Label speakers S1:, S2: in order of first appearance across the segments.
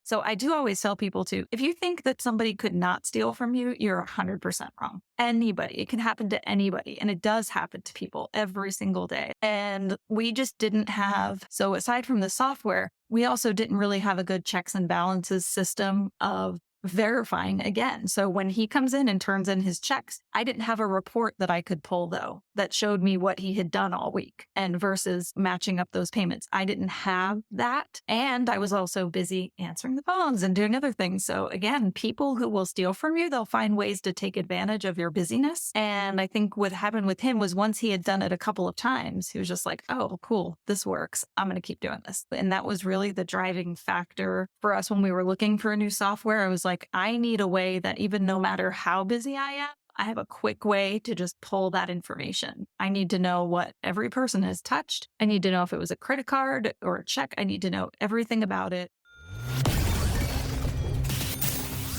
S1: So I do always tell people if you think that somebody could not steal from you, you're 100% wrong. Anybody, it can happen to anybody. And it does happen to people every single day. And we just didn't have, so aside from the software, we also didn't really have a good checks and balances system of verifying again. So when he comes in and turns in his checks, I didn't have a report that I could pull though, that showed me what he had done all week and versus matching up those payments. I didn't have that. And I was also busy answering the phones and doing other things. So again, people who will steal from you, they'll find ways to take advantage of your busyness. And I think what happened with him was once he had done it a couple of times, he was just like, oh, cool, this works. I'm going to keep doing this. And that was really the driving factor for us when we were looking for a new software. I was like, I need a way that even no matter how busy I am, I have a quick way to just pull that information. I need to know what every person has touched. I need to know if it was a credit card or a check. I need to know everything about it.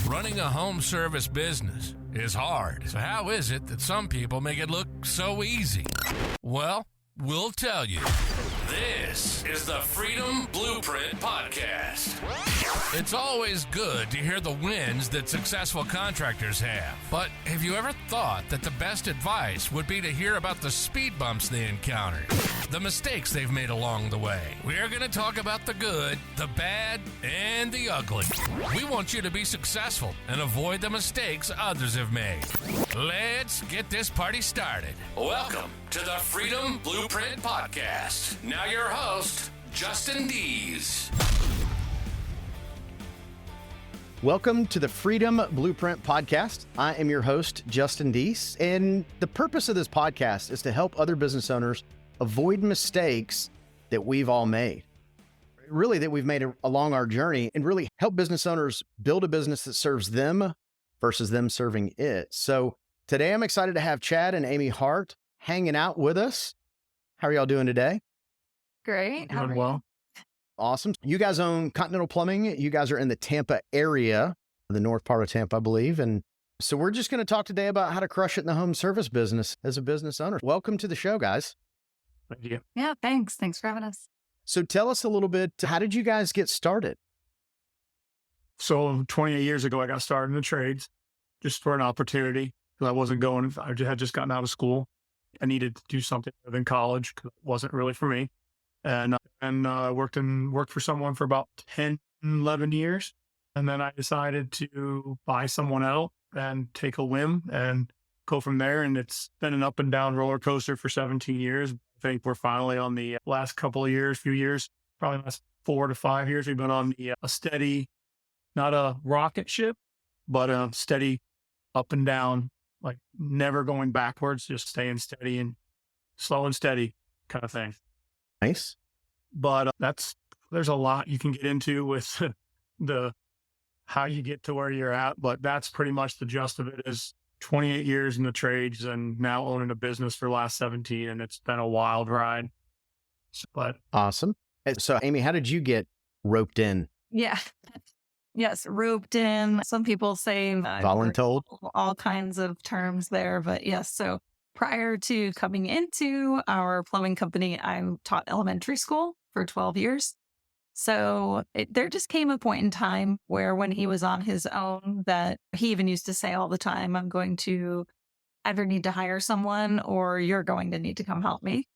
S2: Running a home service business is hard. So how is it that some people make it look so easy? Well, we'll tell you. This is the Freedom Blueprint Podcast. It's always good to hear the wins that successful contractors have. But have you ever thought that the best advice would be to hear about the speed bumps they encountered, the mistakes they've made along the way? We're going to talk about the good, the bad, and the ugly. We want you to be successful and avoid the mistakes others have made. Let's get this party started. Welcome to the Freedom Blueprint Podcast. Now your host, Justin Dees.
S3: Welcome to the Freedom Blueprint Podcast. I am your host, Justin Dees, and the purpose of this podcast is to help other business owners avoid mistakes that we've all made. Really, that we've made along our journey, and really help business owners build a business that serves them versus them serving it. So today I'm excited to have Chad and Amy Hart hanging out with us. How are y'all doing today?
S1: Great.
S4: Doing well.
S3: Awesome. You guys own Continental Plumbing. You guys are in the Tampa area, the north part of Tampa, I believe. And so we're just going to talk today about how to crush it in the home service business as a business owner. Welcome to the show, guys.
S4: Thank you.
S1: Yeah, thanks. Thanks for having us.
S3: So tell us a little bit, how did you guys get started?
S4: So 28 years ago, I got started in the trades just for an opportunity because I wasn't going. I had just gotten out of school. I needed to do something other than college because it wasn't really for me. And worked for someone for about 10, 11 years. And then I decided to buy someone else and take a whim and go from there. And it's been an up and down roller coaster for 17 years. I think we're finally on the last few years, probably last 4 to 5 years. We've been on a steady, not a rocket ship, but a steady up and down, like never going backwards, just staying steady and slow and steady kind of thing.
S3: Nice.
S4: But there's a lot you can get into with the how you get to where you're at. But that's pretty much the gist of it is 28 years in the trades and now owning a business for the last 17. And it's been a wild ride. But
S3: awesome. So Amy, how did you get roped in?
S1: Yeah. Yes, roped in. Some people say
S3: voluntold.
S1: All kinds of terms there. But yes, so prior to coming into our plumbing company, I taught elementary school for 12 years. So there just came a point in time where when he was on his own that he even used to say all the time, I'm going to either need to hire someone or you're going to need to come help me.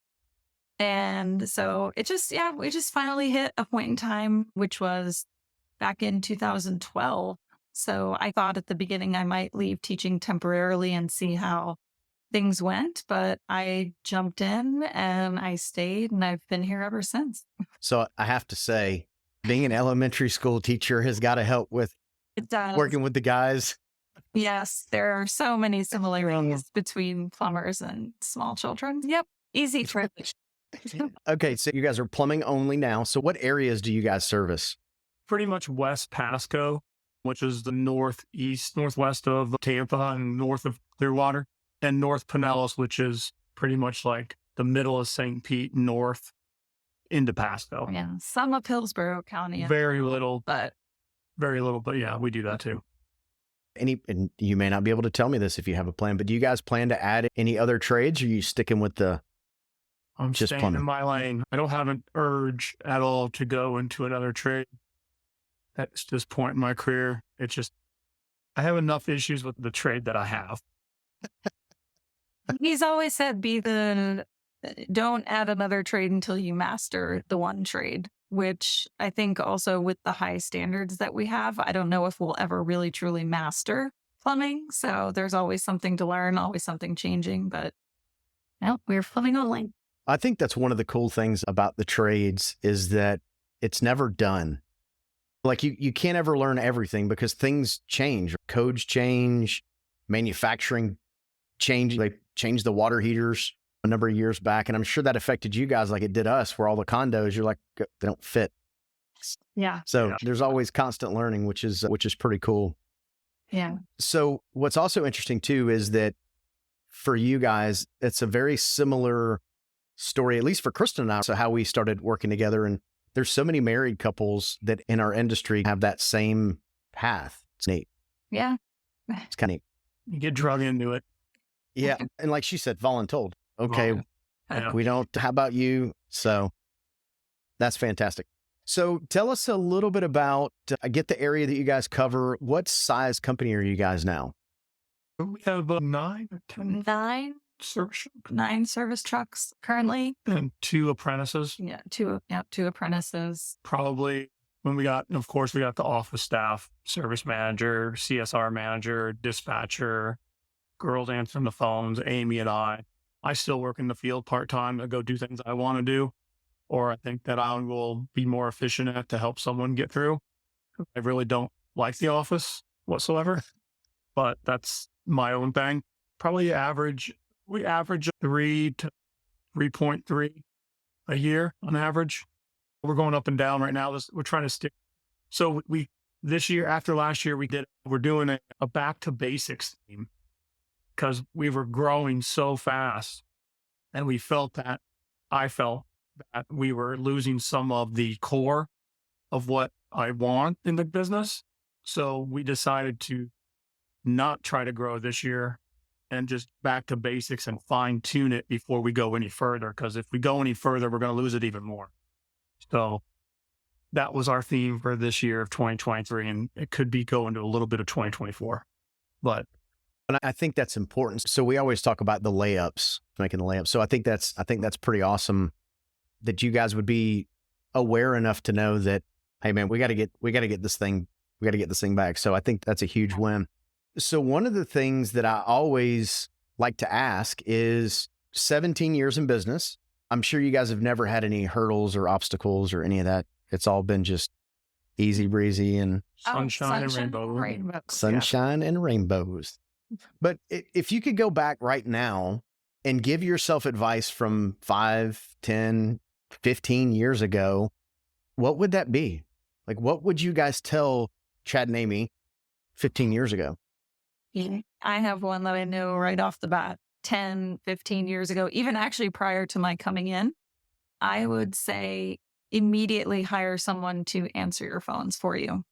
S1: And so we just finally hit a point in time, which was back in 2012. So I thought at the beginning I might leave teaching temporarily and see how things went, but I jumped in and I stayed and I've been here ever since.
S3: So I have to say, being an elementary school teacher has got to help with working with the guys.
S1: Yes, there are so many similarities between plumbers and small children. Yep, easy privilege.
S3: Okay, so you guys are plumbing only now. So what areas do you guys service?
S4: pretty much West Pasco, which is the northwest of Tampa and north of Clearwater, and North Pinellas, which is pretty much like the middle of St. Pete north into Pasco.
S1: Yeah, some of Hillsborough County.
S4: Very little, but yeah, we do that too.
S3: And you may not be able to tell me this if you have a plan, but do you guys plan to add any other trades, or are you sticking with
S4: I'm
S3: just
S4: staying
S3: plumbing?
S4: in my lane. I don't have an urge at all to go into another trade. at this point in my career. It's just, I have enough issues with the trade that I have.
S1: He's always said, don't add another trade until you master the one trade, which I think also with the high standards that we have, I don't know if we'll ever really truly master plumbing. So there's always something to learn, always something changing, but no, we're plumbing only.
S3: I think that's one of the cool things about the trades is that it's never done. Like you can't ever learn everything because things change, codes change, manufacturing change. They changed the water heaters a number of years back. And I'm sure that affected you guys like it did us, where all the condos, you're like, they don't fit.
S1: Yeah.
S3: So there's always constant learning, which is pretty cool.
S1: Yeah.
S3: So what's also interesting too, is that for you guys, it's a very similar story, at least for Kristen and I. So how we started working together, and there's so many married couples that in our industry have that same path. It's neat.
S1: Yeah.
S3: It's kind of neat.
S4: You get drug into it.
S3: Yeah. And like she said, voluntold. Okay.
S4: Yeah.
S3: We don't, how about you? So that's fantastic. So tell us a little bit about, I get the area that you guys cover. What size company are you guys now?
S4: We have 9 or 10 service
S1: Nine service trucks currently.
S4: and 2 apprentices.
S1: Yeah. Two apprentices.
S4: Probably when we got the office staff, service manager, CSR manager, dispatcher, girls answering the phones, Amy and I. I still work in the field part-time to go do things I want to do, or I think that I will be more efficient at to help someone get through. I really don't like the office whatsoever, but that's my own thing. Probably we average 3 to 3.3 a year on average. We're going up and down right now. We're trying to stick. So this year, after last year, we're doing a back to basics theme because we were growing so fast, and I felt that we were losing some of the core of what I want in the business. So we decided to not try to grow this year and just back to basics and fine tune it before we go any further. Because if we go any further, we're going to lose it even more. So that was our theme for this year of 2023, and it could be going to a little bit of 2024. But
S3: And I think that's important. So we always talk about the layups, making the layups. So I think that's pretty awesome that you guys would be aware enough to know that, hey man, we got to get this thing back. So I think that's a huge win. So one of the things that I always like to ask is 17 years in business. I'm sure you guys have never had any hurdles or obstacles or any of that. It's all been just easy breezy and
S4: sunshine and rainbows.
S3: Sunshine and rainbows. But if you could go back right now and give yourself advice from 5, 10, 15 years ago, what would that be? Like, what would you guys tell Chad and Amy 15 years ago?
S1: Yeah. I have one that I know right off the bat, 10, 15 years ago, even actually prior to my coming in, I would say immediately hire someone to answer your phones for you.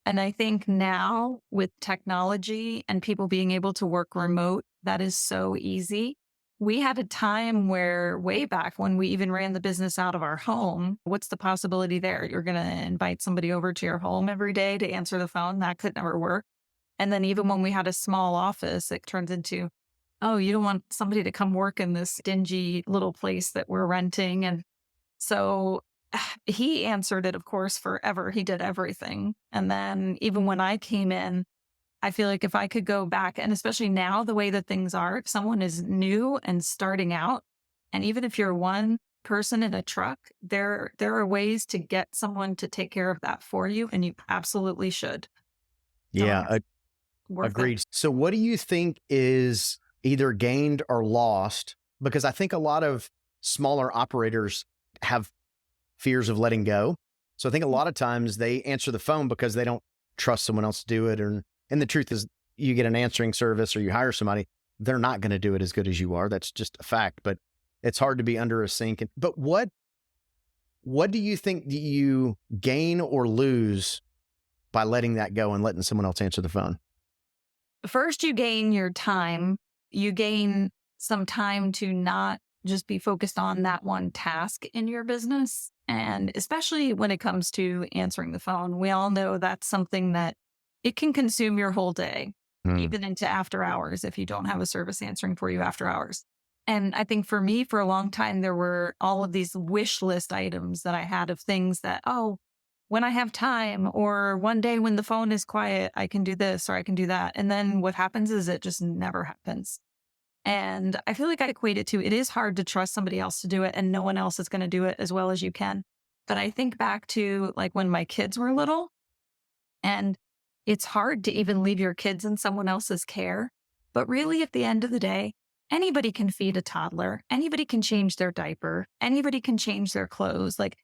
S1: And I think now with technology and people being able to work remote, that is so easy. We had a time where way back when we even ran the business out of our home, what's the possibility there? You're going to invite somebody over to your home every day to answer the phone? That could never work. And then even when we had a small office, it turns into, oh, you don't want somebody to come work in this dingy little place that we're renting. And so he answered it, of course, forever. He did everything. And then even when I came in, I feel like if I could go back, and especially now, the way that things are, if someone is new and starting out, and even if you're one person in a truck, there are ways to get someone to take care of that for you, and you absolutely should.
S3: Yeah, agreed.
S1: It.
S3: So what do you think is either gained or lost? Because I think a lot of smaller operators have fears of letting go. So I think a lot of times they answer the phone because they don't trust someone else to do it. And the truth is, you get an answering service or you hire somebody, they're not going to do it as good as you are. That's just a fact, but it's hard to be under a sink. But what do you think that you gain or lose by letting that go and letting someone else answer the phone?
S1: First, you gain your time. You gain some time to not just be focused on that one task in your business. And especially when it comes to answering the phone, we all know that's something that it can consume your whole day, even into after hours if you don't have a service answering for you after hours. And I think for me, for a long time, there were all of these wish list items that I had of things that, oh, when I have time or one day when the phone is quiet, I can do this or I can do that. And then what happens is it just never happens. And I feel like I equate it to it is hard to trust somebody else to do it and no one else is going to do it as well as you can. But I think back to like when my kids were little, and it's hard to even leave your kids in someone else's care. But really, at the end of the day, anybody can feed a toddler. Anybody can change their diaper. Anybody can change their clothes. Like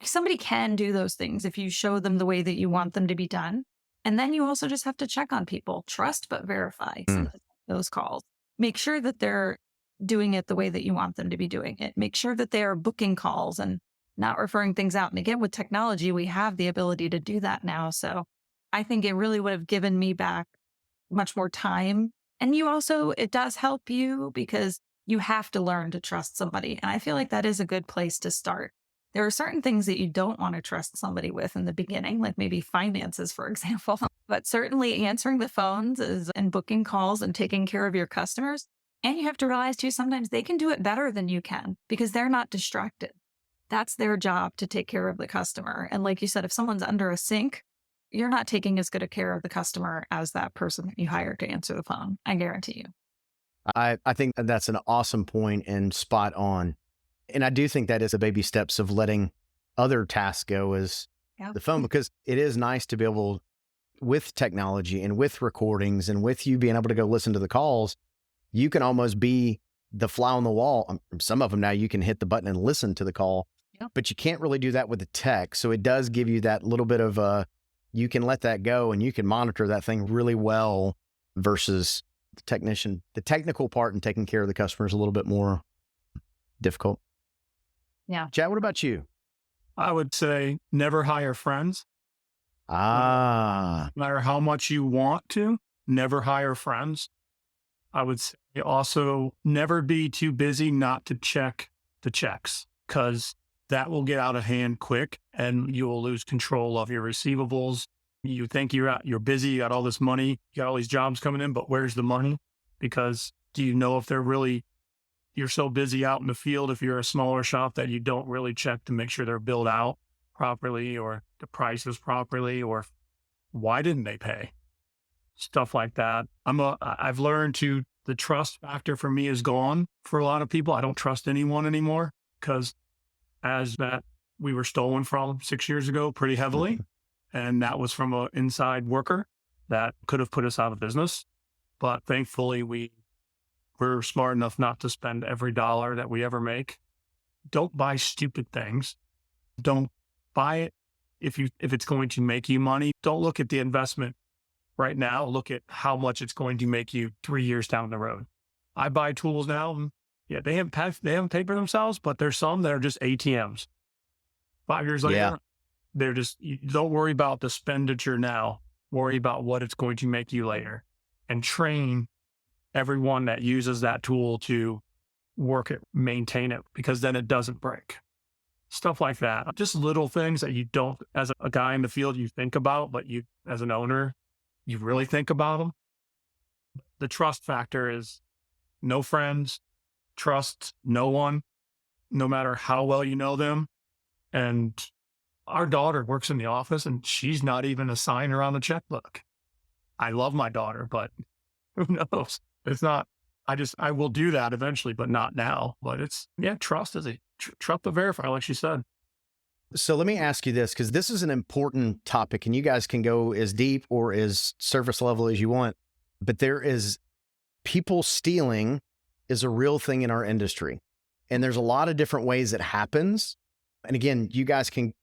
S1: somebody can do those things if you show them the way that you want them to be done. And then you also just have to check on people, trust but verify those calls. Make sure that they're doing it the way that you want them to be doing it. Make sure that they are booking calls and not referring things out. And again, with technology, we have the ability to do that now. So I think it really would have given me back much more time. And you also, it does help you because you have to learn to trust somebody. And I feel like that is a good place to start. There are certain things that you don't want to trust somebody with in the beginning, like maybe finances, for example. But certainly answering the phones and booking calls and taking care of your customers. And you have to realize too, sometimes they can do it better than you can because they're not distracted. That's their job to take care of the customer. And like you said, if someone's under a sink, you're not taking as good a care of the customer as that person that you hired to answer the phone. I guarantee you.
S3: I think that's an awesome point and spot on. And I do think that is a baby steps of letting other tasks go as the phone, because it is nice to be able, with technology and with recordings and with you being able to go listen to the calls, you can almost be the fly on the wall. Some of them now you can hit the button and listen to the call, but you can't really do that with the tech. So it does give you that little bit of you can let that go and you can monitor that thing really well versus the technician. The technical part and taking care of the customer is a little bit more difficult.
S1: Yeah.
S3: Chad, what about you?
S4: I would say never hire friends.
S3: No
S4: matter how much you want to, never hire friends. I would say also never be too busy not to check the checks, because that will get out of hand quick and you will lose control of your receivables. You think you're busy, you got all this money, you got all these jobs coming in, but where's the money? Because do you know if you're so busy out in the field, if you're a smaller shop, that you don't really check to make sure they're billed out properly or the prices properly, or why didn't they pay? Stuff like that. I've learned the trust factor for me is gone for a lot of people. I don't trust anyone anymore because we were stolen from 6 years ago pretty heavily. And that was from an inside worker that could have put us out of business. But thankfully we're smart enough not to spend every dollar that we ever make. Don't buy stupid things. Don't buy it if it's going to make you money. Don't look at the investment right now. Look at how much it's going to make you 3 years down the road. I buy tools now. And they haven't paid for themselves, but there's some that are just ATMs. 5 years later, they're just, don't worry about the expenditure now. Worry about what it's going to make you later, and train everyone that uses that tool to work it, maintain it, because then it doesn't break. Stuff like that. Just little things that you don't, as a guy in the field, you think about, but you, as an owner, you really think about them. The trust factor is no friends, trust no one, no matter how well you know them. And our daughter works in the office and she's not even a signer on the checkbook. I love my daughter, but who knows? It's not, I will do that eventually, but not now. But trust is trust but verify, like she said.
S3: So let me ask you this, because this is an important topic and you guys can go as deep or as surface level as you want, but people stealing is a real thing in our industry. And there's a lot of different ways it happens. And again, you guys can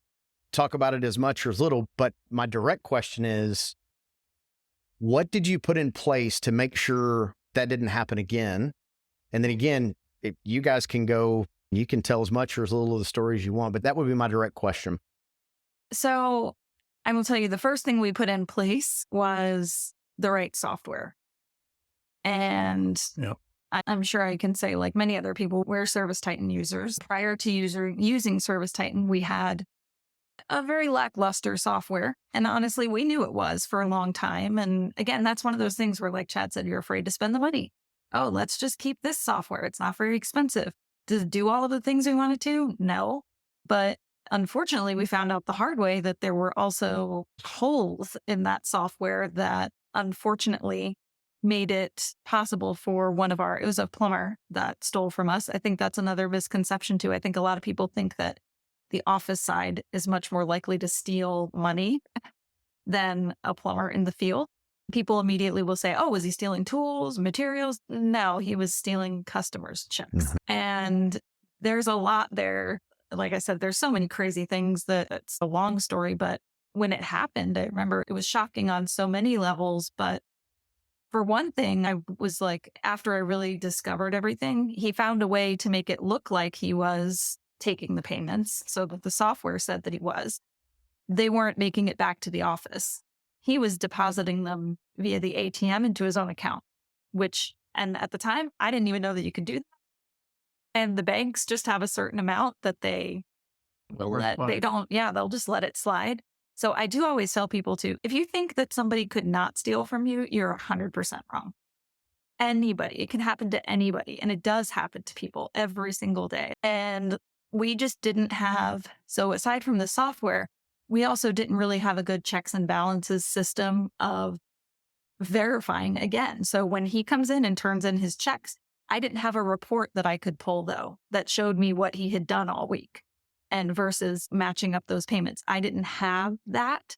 S3: talk about it as much or as little, but my direct question is, what did you put in place to make sure that didn't happen again? And then again, if you guys can go, you can tell as much or as little of the stories you want, but that would be my direct question.
S1: So I will tell you, the first thing we put in place was the right software. And I'm sure I can say, like many other people, we're Service Titan users. Prior to using Service Titan, we had a very lackluster software. And honestly, we knew it was for a long time. And again, that's one of those things where, like Chad said, you're afraid to spend the money. Oh, let's just keep this software. It's not very expensive. Does it do all of the things we want it to? No. But unfortunately, we found out the hard way that there were also holes in that software that unfortunately made it possible for it was a plumber that stole from us. I think that's another misconception too. I think a lot of people think that the office side is much more likely to steal money than a plumber in the field. People immediately will say, oh, was he stealing tools, materials? No, he was stealing customers' checks. And there's a lot there. Like I said, there's so many crazy things that it's a long story, but when it happened, I remember it was shocking on so many levels. But for one thing, I was like, after I really discovered everything, he found a way to make it look like he was taking the payments so that the software said that he was. They weren't making it back to the office. He was depositing them via the ATM into his own account, and at the time, I didn't even know that you could do that. And the banks just have a certain amount that they'll just let it slide. So I do always tell people to, if you think that somebody could not steal from you, you're 100% wrong. Anybody, it can happen to anybody. And it does happen to people every single day. And we just didn't have, so aside from the software, we also didn't really have a good checks and balances system of verifying again. So when he comes in and turns in his checks, I didn't have a report that I could pull though, that showed me what he had done all week and versus matching up those payments. I didn't have that.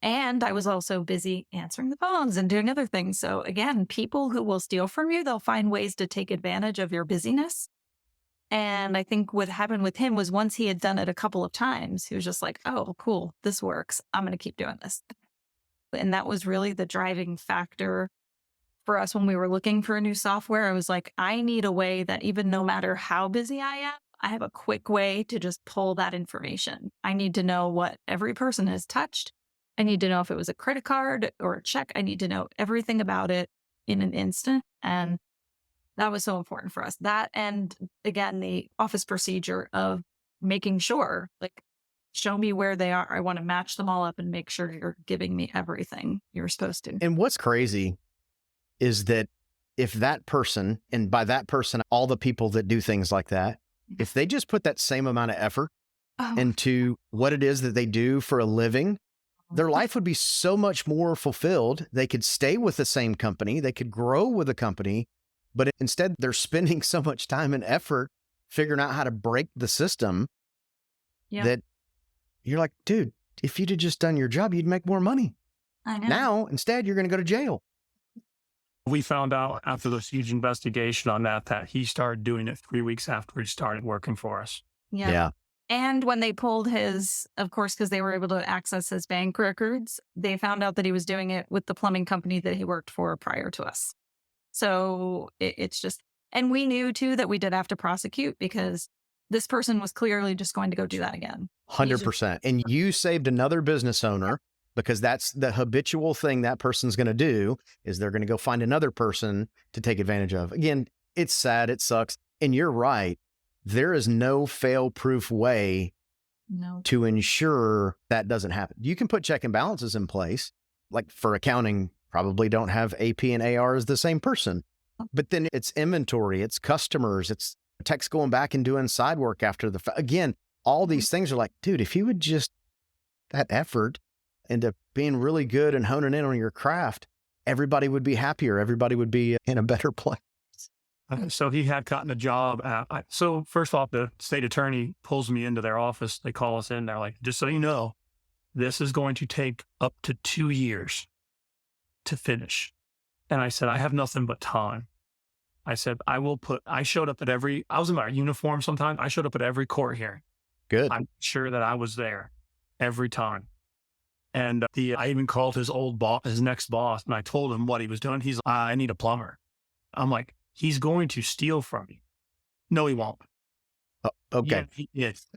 S1: And I was also busy answering the phones and doing other things. So again, people who will steal from you, they'll find ways to take advantage of your busyness. And I think what happened with him was once he had done it a couple of times, he was just like, oh, cool, this works. I'm going to keep doing this. And that was really the driving factor for us when we were looking for a new software. I was like, I need a way that even no matter how busy I am, I have a quick way to just pull that information. I need to know what every person has touched. I need to know if it was a credit card or a check. I need to know everything about it in an instant. And that was so important for us. That, and again, the office procedure of making sure, like, show me where they are. I want to match them all up and make sure you're giving me everything you're supposed to.
S3: And what's crazy is that if that person, and by that person, all the people that do things like that, if they just put that same amount of effort into what it is that they do for a living, their life would be so much more fulfilled. They could stay with the same company. They could grow with the company. But instead, they're spending so much time and effort figuring out how to break the system that you're like, dude, if you'd have just done your job, you'd make more money.
S1: I know.
S3: Now, instead, you're going to go to jail.
S4: We found out after this huge investigation on that he started doing it 3 weeks after he started working for us.
S1: Yeah. And when they pulled his, of course, because they were able to access his bank records, they found out that he was doing it with the plumbing company that he worked for prior to us. So it's just, and we knew too that we did have to prosecute because this person was clearly just going to go do that again.
S3: 100%. And you saved another business owner because that's the habitual thing that person's going to do is they're going to go find another person to take advantage of. Again, it's sad. It sucks. And you're right. There is no fail-proof way to ensure that doesn't happen. You can put check and balances in place, like for accounting, probably don't have AP and AR as the same person. But then it's inventory, it's customers, it's techs going back and doing side work after the again, all these things are like, dude, if you would just that effort into being really good and honing in on your craft, everybody would be happier. Everybody would be in a better place.
S4: So he had gotten a job so first off, the state attorney pulls me into their office. They call us in. They're like, just so you know, this is going to take up to 2 years to finish. And I said, I have nothing but time. I said, I showed up at I was in my uniform sometimes. I showed up at every court hearing.
S3: Good.
S4: I'm sure that I was there every time. And I even called his his next boss, and I told him what he was doing. He's like, I need a plumber. I'm like, he's going to steal from you. No, he won't.
S3: Oh, okay.
S4: Yeah, he is.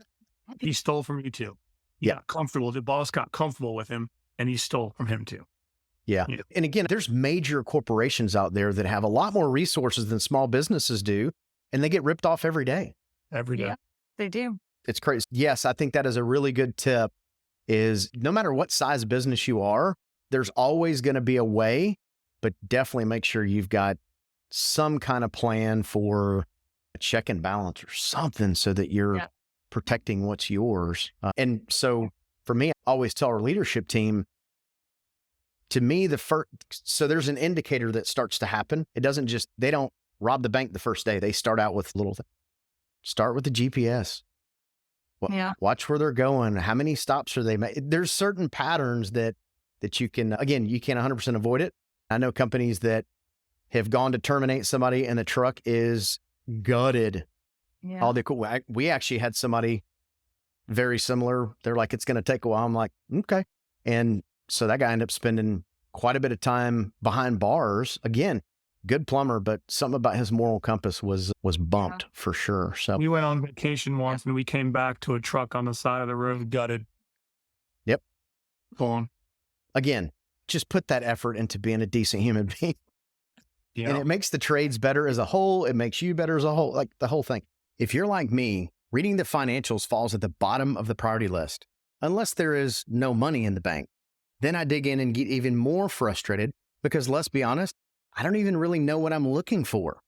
S4: He stole from you too. He got comfortable. The boss got comfortable with him, and he stole from him too.
S3: Yeah.
S4: Yeah.
S3: And again, there's major corporations out there that have a lot more resources than small businesses do, and they get ripped off every day.
S4: Every day.
S1: Yeah, they do.
S3: It's crazy. Yes, I think that is a really good tip is no matter what size business you are, there's always going to be a way, but definitely make sure you've got some kind of plan for a check and balance or something so that you're
S1: Yeah.
S3: protecting what's yours. And so for me, I always tell our leadership team, to me, so there's an indicator that starts to happen. It doesn't just, they don't rob the bank the first day. They start out with start with the GPS.
S1: Yeah.
S3: Watch where they're going. How many stops are they making? There's certain patterns that you can, again, you can't 100% avoid it. I know companies that have gone to terminate somebody and the truck is gutted.
S1: Yeah.
S3: We actually had somebody very similar. They're like, it's going to take a while. I'm like, okay. And so that guy ended up spending quite a bit of time behind bars. Again, good plumber, but something about his moral compass was bumped for sure. So
S4: We went on vacation once and we came back to a truck on the side of the road, gutted.
S3: Yep.
S4: Gone.
S3: Again, just put that effort into being a decent human being.
S4: Yeah.
S3: And it makes the trades better as a whole. It makes you better as a whole, like the whole thing. If you're like me, reading the financials falls at the bottom of the priority list, unless there is no money in the bank. Then I dig in and get even more frustrated because let's be honest, I don't even really know what I'm looking for.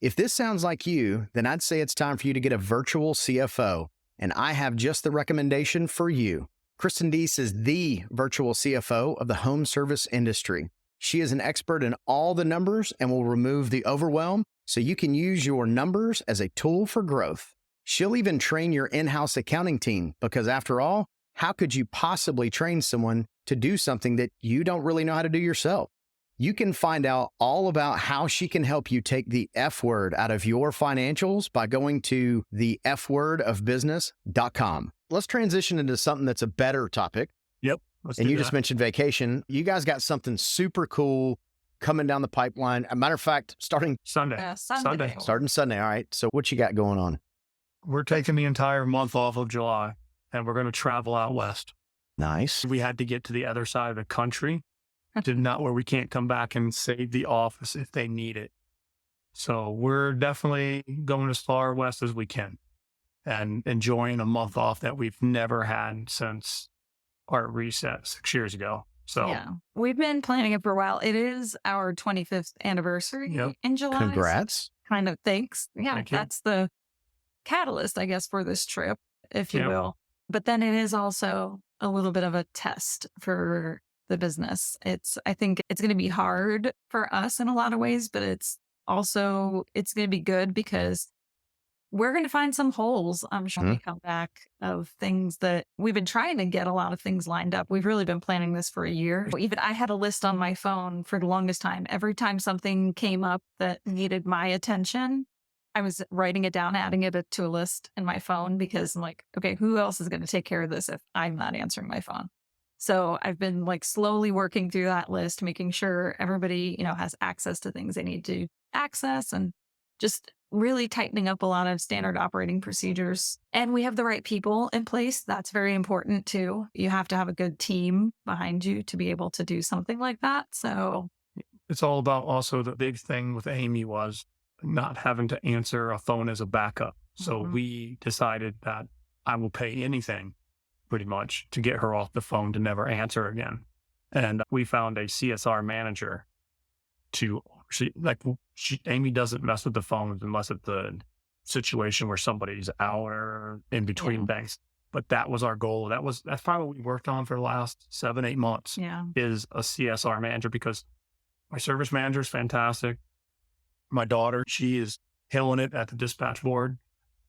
S3: If this sounds like you, then I'd say it's time for you to get a virtual CFO. And I have just the recommendation for you. Kristen Deese is the virtual CFO of the home service industry. She is an expert in all the numbers and will remove the overwhelm so you can use your numbers as a tool for growth. She'll even train your in-house accounting team because after all, how could you possibly train someone to do something that you don't really know how to do yourself? You can find out all about how she can help you take the F word out of your financials by going to thefwordofbusiness.com. Let's transition into something that's a better topic.
S4: Yep.
S3: And you just mentioned vacation. You guys got something super cool coming down the pipeline. A matter of fact, starting
S4: Sunday.
S1: Sunday.
S3: starting Sunday. All right. So what you got going on?
S4: We're taking the entire month off of July and we're going to travel out west.
S3: Nice.
S4: We had to get to the other side of the country, where we can't come back and save the office if they need it. So we're definitely going as far west as we can and enjoying a month off that we've never had since our reset 6 years ago. So
S1: yeah, we've been planning it for a while. It is our 25th anniversary in July.
S3: Congrats.
S1: Kind of thanks. Yeah,
S4: Thank you.
S1: that's the catalyst, I guess, for this trip, if you will. But then it is also a little bit of a test for the business. I think it's going to be hard for us in a lot of ways, but it's going to be good because we're going to find some holes, I'm sure, when we come back of things that we've been trying to get a lot of things lined up. We've really been planning this for a year. Even I had a list on my phone for the longest time. Every time something came up that needed my attention, I was writing it down, adding it to a list in my phone because I'm like, okay, who else is going to take care of this if I'm not answering my phone? So I've been like slowly working through that list, making sure everybody, has access to things they need to access and just really tightening up a lot of standard operating procedures. And we have the right people in place. That's very important too. You have to have a good team behind you to be able to do something like that. So
S4: it's all about also the big thing with Amy was not having to answer a phone as a backup. So we decided that I will pay anything pretty much to get her off the phone to never answer again. And we found a CSR manager Amy doesnn't mess with the phones unless it's the situation where somebody's out or in between banks. But that was our goal. That's probably what we worked on for the last 7-8 months is a CSR manager because my service manager is fantastic. My daughter, she is killing it at the dispatch board.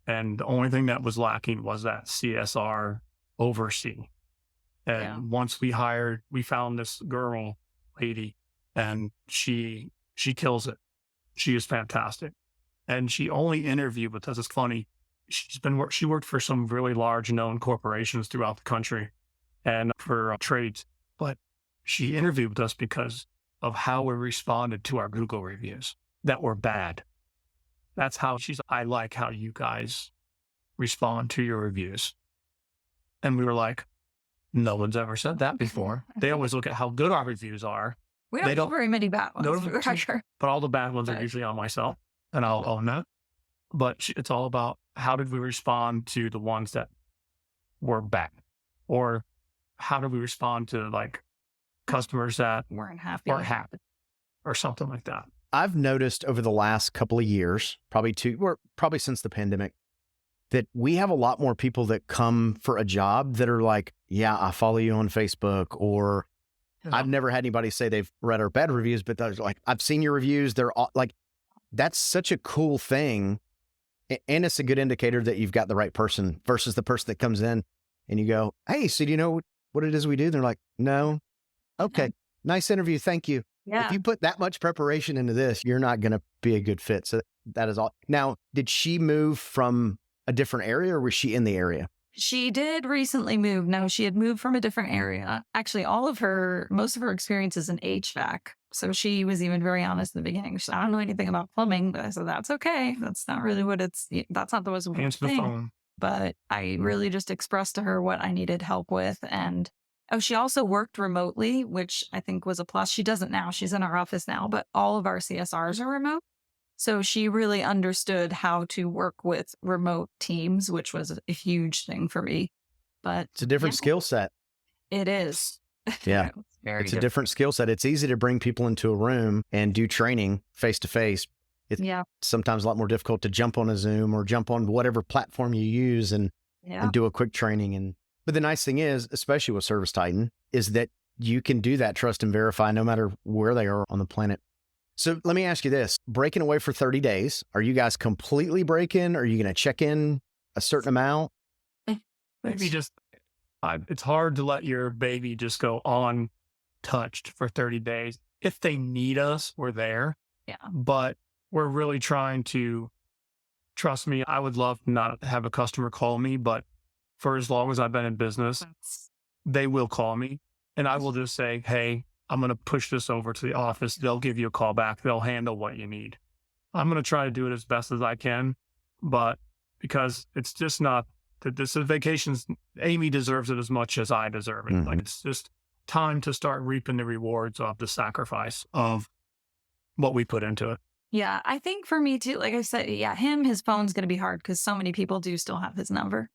S4: And the only thing that was lacking was that CSR oversee. And once we found this lady, and she kills it. She is fantastic. And she only interviewed with us. It's funny. She worked for some really large known corporations throughout the country and for trades. But she interviewed with us because of how we responded to our Google reviews that were bad. That's how I like how you guys respond to your reviews. And we were like, no one's ever said that before. They always look at how good our reviews are.
S1: We don't have very many bad ones.
S4: No, but all the bad ones are usually on myself, and I'll own that. But it's all about how did we respond to the ones that were bad, or how did we respond to like customers that
S1: weren't happy,
S4: or something like that.
S3: I've noticed over the last couple of years, probably since the pandemic, that we have a lot more people that come for a job that are like, yeah, I follow you on Facebook, or I've never had anybody say they've read our bad reviews, but they're like, I've seen your reviews. They're all like, that's such a cool thing. And it's a good indicator that you've got the right person versus the person that comes in and you go, hey, so do you know what it is we do? And they're like, no. Okay. Nice interview. Thank you.
S1: Yeah.
S3: If you put that much preparation into this, you're not going to be a good fit. So that is all. Now, did she move from a different area, or was she in the area?
S1: She did recently move. No, she had moved from a different area. Actually, most of her experience is in HVAC. So she was even very honest in the beginning. She said, I don't know anything about plumbing, but I said, that's okay. That's not really that's not the most important
S4: Answer the
S1: thing.
S4: phone.
S1: But I really just expressed to her what I needed help with. And she also worked remotely, which I think was a plus. She doesn't now. She's in our office now, but all of our CSRs are remote. So she really understood how to work with remote teams, which was a huge thing for me. But
S3: it's a different skill set.
S1: It is.
S3: Yeah. It's a different skill set. It's easy to bring people into a room and do training face to face. It's sometimes a lot more difficult to jump on a Zoom or jump on whatever platform you use and do a quick training. But the nice thing is, especially with Service Titan, is that you can do that trust and verify no matter where they are on the planet. So let me ask you this, breaking away for 30 days, are you guys completely breaking? Are you going to check in a certain amount?
S4: Maybe just, it's hard to let your baby just go untouched for 30 days. If they need us, we're there.
S1: Yeah.
S4: But we're really trying to, trust me, I would love not to have a customer call me, but for as long as I've been in business, they will call me and I will just say, hey, I'm going to push this over to the office. They'll give you a call back. They'll handle what you need. I'm going to try to do it as best as I can, but because it's just not that this is vacations, Amy deserves it as much as I deserve it.
S3: Mm-hmm.
S4: Like it's just time to start reaping the rewards of the sacrifice of what we put into it.
S1: Yeah, I think for me too, like I said, his phone's going to be hard because so many people do still have his number.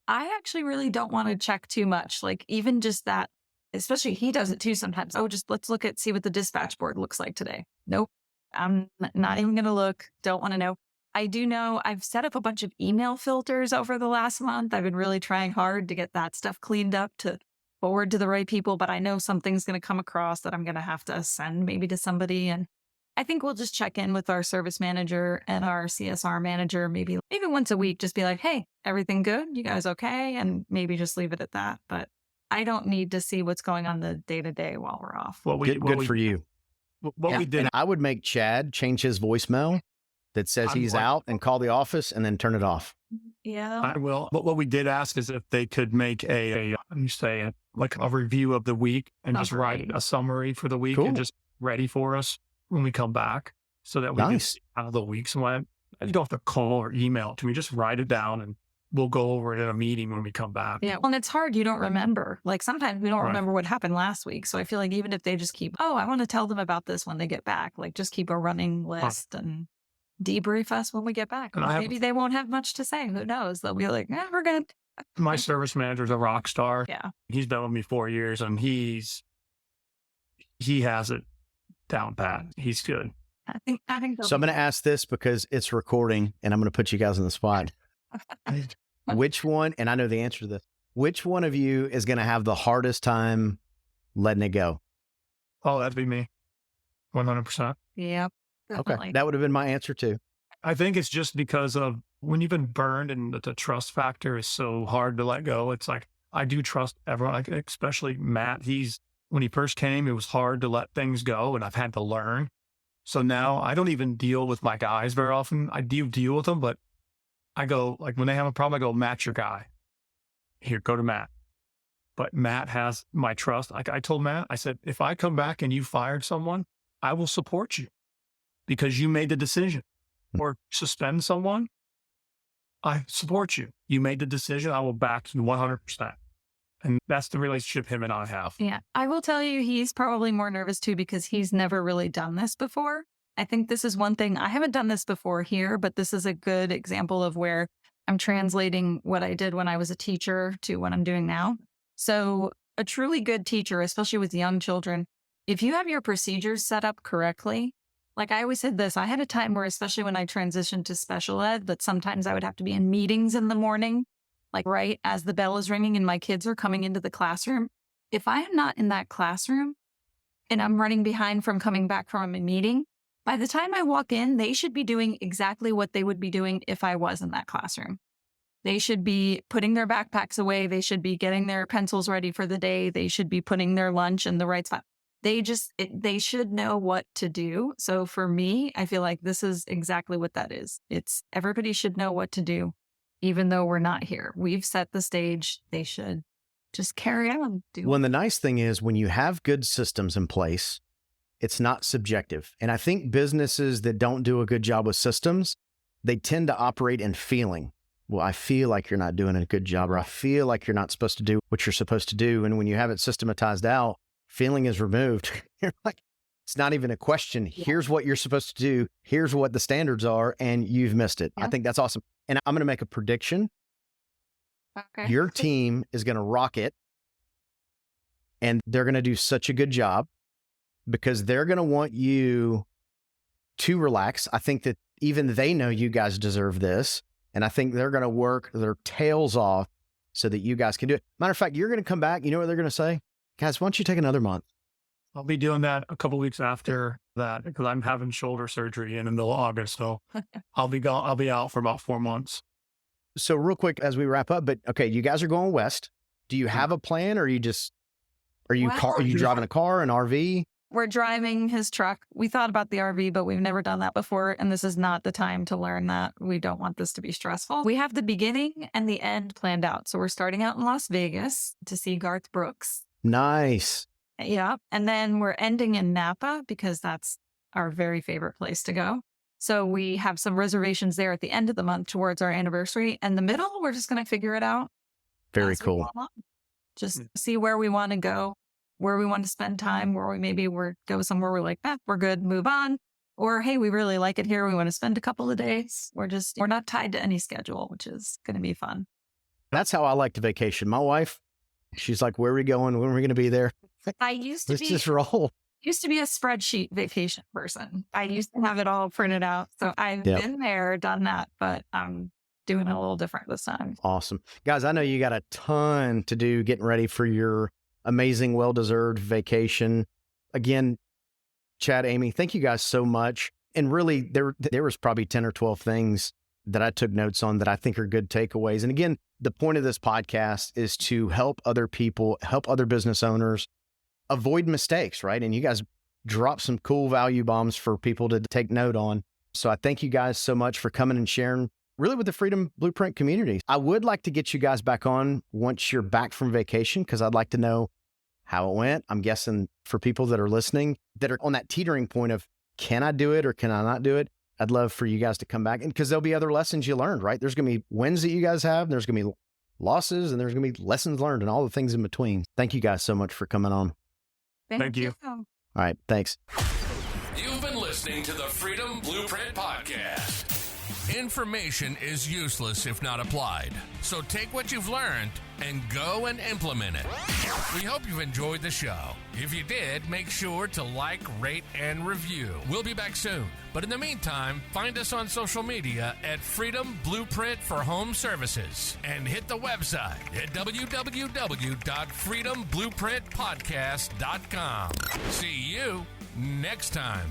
S1: I actually really don't want to check too much. Like even just that, especially he does it too sometimes. Oh, just let's see what the dispatch board looks like today. Nope. I'm not even going to look. Don't want to know. I do know I've set up a bunch of email filters over the last month. I've been really trying hard to get that stuff cleaned up to forward to the right people, but I know something's going to come across that I'm going to have to send maybe to somebody. And I think we'll just check in with our service manager and our CSR manager, maybe once a week, just be like, hey, everything good? You guys okay? And maybe just leave it at that. But I don't need to see what's going on the day to day while we're off.
S3: Good for you.
S4: We did.
S3: And I would make Chad change his voicemail that says he's out and call the office and then turn it off.
S1: Yeah,
S4: I will. But what we did ask is if they could make a review of the week and just write a summary for the week and just ready for us when we come back so that we can see how the weeks went. You don't have to call or email it to me. Just write it down and we'll go over it in a meeting when we come back.
S1: Yeah. Well, and it's hard. You don't remember. Like sometimes we don't remember what happened last week. So I feel like even if they just keep, I want to tell them about this when they get back, like just keep a running list and debrief us when we get back. Maybe they won't have much to say. Who knows? They'll be like, we're good.
S4: My service manager's a rock star.
S1: Yeah.
S4: He's been with me 4 years and he has it down pat. He's good.
S1: I think
S3: so. I'm going to ask this because it's recording and I'm going to put you guys on the spot. Which one, and I know the answer to this, which one of you is going to have the hardest time letting it go?
S4: Oh, that'd be me. 100%.
S1: Yeah.
S3: Okay. That would have been my answer too.
S4: I think it's just because of when you've been burned and the trust factor is so hard to let go. It's like, I do trust everyone, like, especially Matt. When he first came, it was hard to let things go and I've had to learn. So now I don't even deal with my guys very often. I do deal with them, but I go, like when they have a problem, I go, Matt's your guy. Here, go to Matt. But Matt has my trust. Like I told Matt, I said, if I come back and you fired someone, I will support you because you made the decision. Or suspend someone, I support you. You made the decision. I will back you 100%. And that's the relationship him and I have.
S1: Yeah. I will tell you, he's probably more nervous too because he's never really done this before. I think this is one thing. I haven't done this before here, but this is a good example of where I'm translating what I did when I was a teacher to what I'm doing now. So a truly good teacher, especially with young children, if you have your procedures set up correctly, like I always said this, I had a time where, especially when I transitioned to special ed, that sometimes I would have to be in meetings in the morning, like right as the bell is ringing and my kids are coming into the classroom. If I am not in that classroom and I'm running behind from coming back from a meeting, by the time I walk in, they should be doing exactly what they would be doing if I was in that classroom. They should be putting their backpacks away. They should be getting their pencils ready for the day. They should be putting their lunch in the right spot. They should know what to do. So for me, I feel like this is exactly what that is. It's everybody should know what to do, even though we're not here. We've set the stage. They should just carry on.
S3: Well, and the nice thing is when you have good systems in place, it's not subjective. And I think businesses that don't do a good job with systems, they tend to operate in feeling. Well, I feel like you're not doing a good job, or I feel like you're not supposed to do what you're supposed to do. And when you have it systematized out, feeling is removed. You're like, it's not even a question. Yeah. Here's what you're supposed to do. Here's what the standards are, and you've missed it. Yeah. I think that's awesome. And I'm going to make a prediction. Okay. Your team is going to rock it, and they're going to do such a good job because they're going to want you to relax. I think that even they know you guys deserve this, and I think they're going to work their tails off so that you guys can do it. Matter of fact, you're going to come back. You know what they're going to say? Guys, why don't you take another month?
S4: I'll be doing that a couple of weeks after that because I'm having shoulder surgery in the middle of August. So I'll be out for about 4 months.
S3: So real quick as we wrap up, but okay, you guys are going west. Do you have a plan, or are you driving a car, an RV?
S1: We're driving his truck. We thought about the RV, but we've never done that before. And this is not the time to learn that. We don't want this to be stressful. We have the beginning and the end planned out. So we're starting out in Las Vegas to see Garth Brooks.
S3: Nice.
S1: Yeah. And then we're ending in Napa because that's our very favorite place to go. So we have some reservations there at the end of the month towards our anniversary. And the middle, we're just going to figure it out.
S3: Very cool.
S1: Just see where we want to go, where we want to spend time, where we go somewhere we're like, we're good, move on. Or, hey, we really like it here. We want to spend a couple of days. We're not tied to any schedule, which is going to be fun.
S3: That's how I like to vacation. My wife, she's like, where are we going? When are we going to be there?
S1: Let's
S3: just roll.
S1: Used to be a spreadsheet vacation person. I used to have it all printed out. So I've been there, done that, but I'm doing it a little different this time.
S3: Awesome. Guys, I know you got a ton to do getting ready for your amazing, well-deserved vacation. Again, Chad, Amy, thank you guys so much. And really, there was probably 10 or 12 things that I took notes on that I think are good takeaways. And again, the point of this podcast is to help other people, help other business owners avoid mistakes, right? And you guys drop some cool value bombs for people to take note on. So I thank you guys so much for coming and sharing really with the Freedom Blueprint community. I would like to get you guys back on once you're back from vacation, because I'd like to know how it went. I'm guessing for people that are listening that are on that teetering point of, can I do it or can I not do it? I'd love for you guys to come back, and because there'll be other lessons you learned, right? There's going to be wins that you guys have, and there's going to be losses, and there's going to be lessons learned and all the things in between. Thank you guys so much for coming on.
S1: Thank you.
S3: All right. Thanks.
S2: You've been listening to the Freedom Blueprint Podcast. Information is useless if not applied. So take what you've learned and go and implement it. We hope you've enjoyed the show. If you did, make sure to like, rate, and review. We'll be back soon. But in the meantime, find us on social media at Freedom Blueprint for Home Services and hit the website at www.freedomblueprintpodcast.com. See you next time.